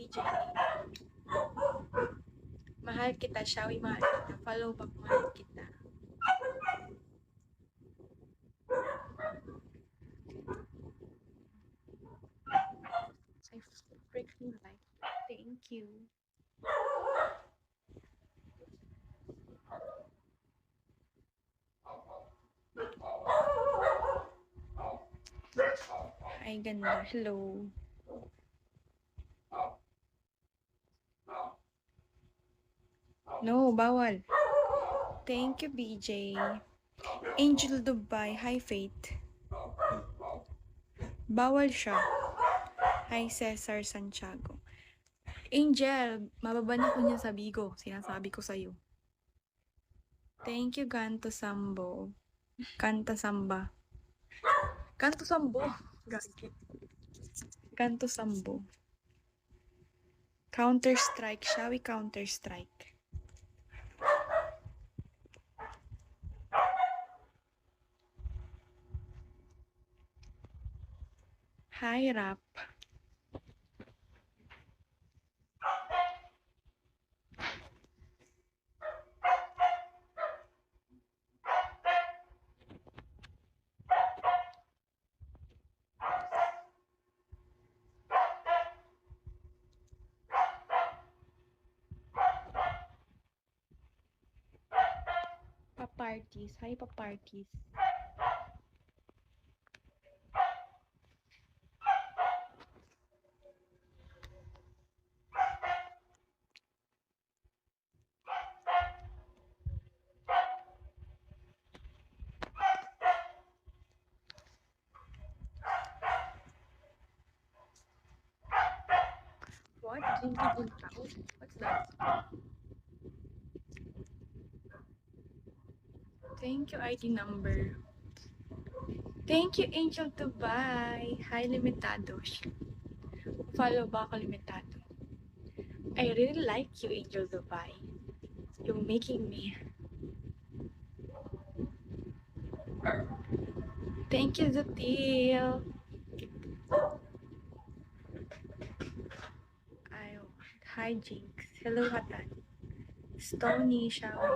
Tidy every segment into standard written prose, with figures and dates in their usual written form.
BJ. Mahal kita, Shawi, mahal kita. Follow back, mahal kita. I freaking like. Thank you. Ay, ganda. Hello. No, bawal. Thank you, BJ. Angel Dubai. Hi, Faith. Bawal siya. Hi, Cesar Santiago. Angel, mababan ako niya sa Bigo. Sinasabi ko sa'yo. Thank you, Ganto Sambo. Kanta Samba. Kanto Sambo. Gagi. Kanto Sambo. Counter-Strike. Shall we Counter-Strike? Hi, Rap. Pa-parties. Hi, pa-parties. What? Invisible cloud? What's that? Thank you, ID number. Thank you, Angel Dubai. Hi, Limitado. Follow ba ako, Limitado? I really like you, Angel Dubai. You're making me. Thank you, Zutil. Ayo. Hi, Jinx. Hello, Hatan. Stony, Shawi.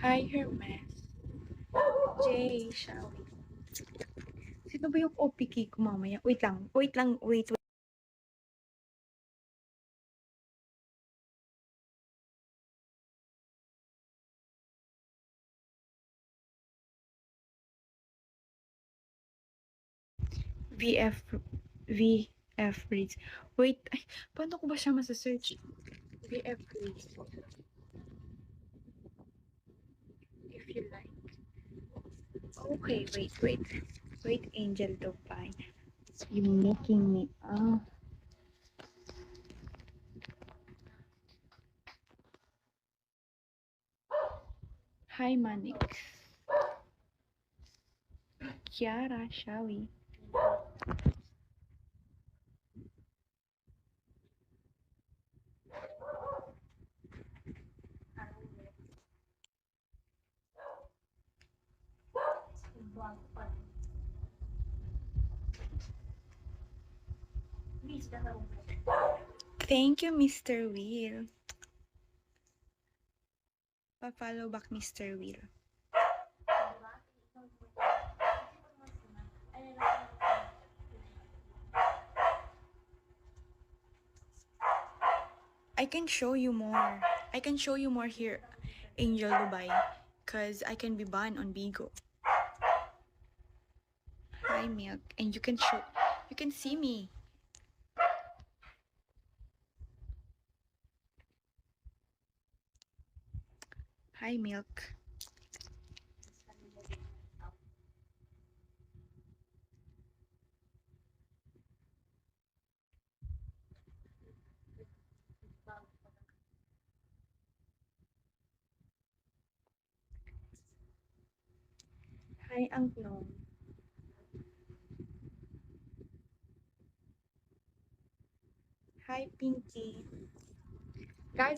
Hi, Hermes. Jay, Shawi. Sino ba yung OPK ko mamaya? Wait lang. Wait. VF Reads. Wait, ay, paano ko ba siya masasearch? VF Reads. If you like. Okay, wait. Wait, Angel Dubai. You're making me up. Hi, Manix. Kiara, Shawi. Thank you, Mr. Will. Pa-follow back, Mr. Will. I can show you more. I can show you more here, Angel Dubai, because I can be banned on Bigo. Hi, Milk. And you can see me. Hi, Milk. Hi, Angklong. Hi, Pinky. Guys,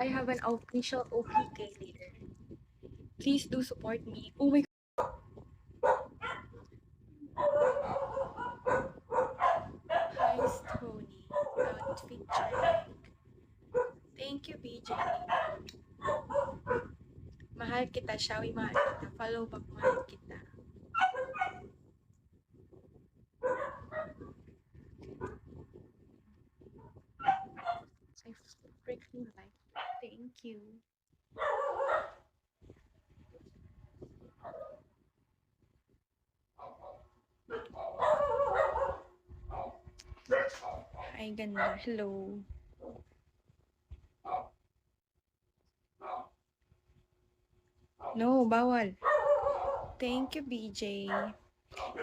I have an official OPK leader. Please do support me. Oh my Hi, Stony. Outfit check. Thank you, BJ. Mahal kita, Shawi, mahal kita. Follow back, mahal kita. I freaking like. Thank you. Hi, ganda. Hello. No, bawal. Thank you, BJ.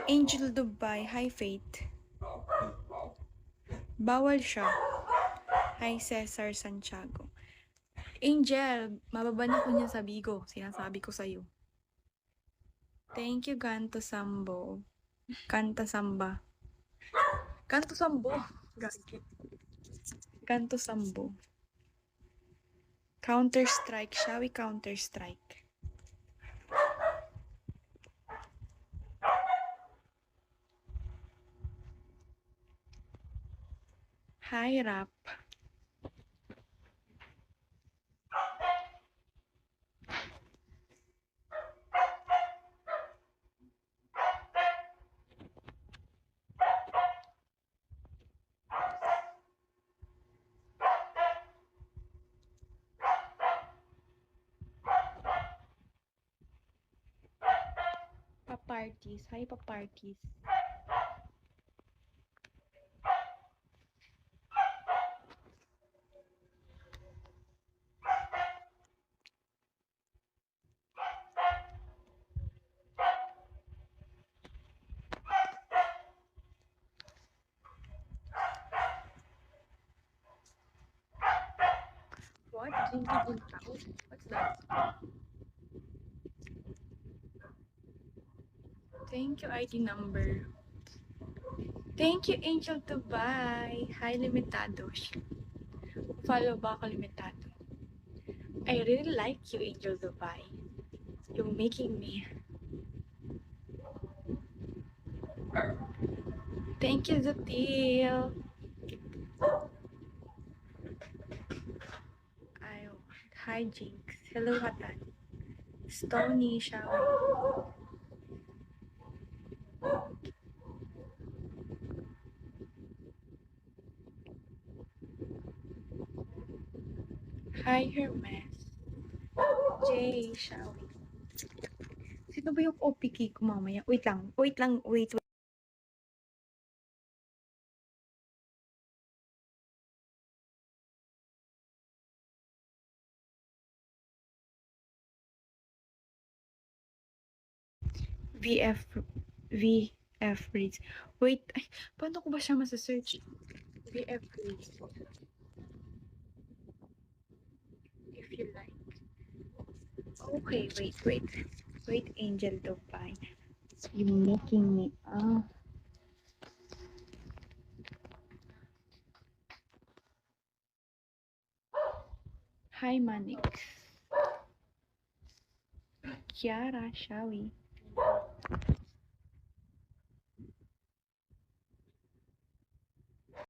Angel Dubai. Hi, Faith. Bawal siya. Hi, Cesar Santiago. Angel, mababan ako niya sa Bigo. Sinasabi ko sa'yo. Thank you, Ganto Sambo. Kanta Samba. Kanto Sambo. Gagi. Kanto Sambo. Counter-Strike. Shall we Counter-Strike? Hi, Rap. Pa-parties. Hi, pa-parties. What? Drinking out? What's that? Thank you, ID number. Thank you, Angel Dubai. Hi, Limitados. Follow ba ako, Limitado? I really like you, Angel Dubai. You're making me. Thank you, Zutil. Ayo. Hi, Jinx. Hello, Hatan. Stony, Shawi. Hi, Hermes. Jay, Shawi. Sino ba yung OPK ko mamaya? Wait lang. Wait. VF, VF reads. Wait, ay, paano ko ba siya masasearch? VF reads. If you like. Okay, wait. Wait, Angel Dubai. You're making me Hi, Manix. Kiara, Shawi.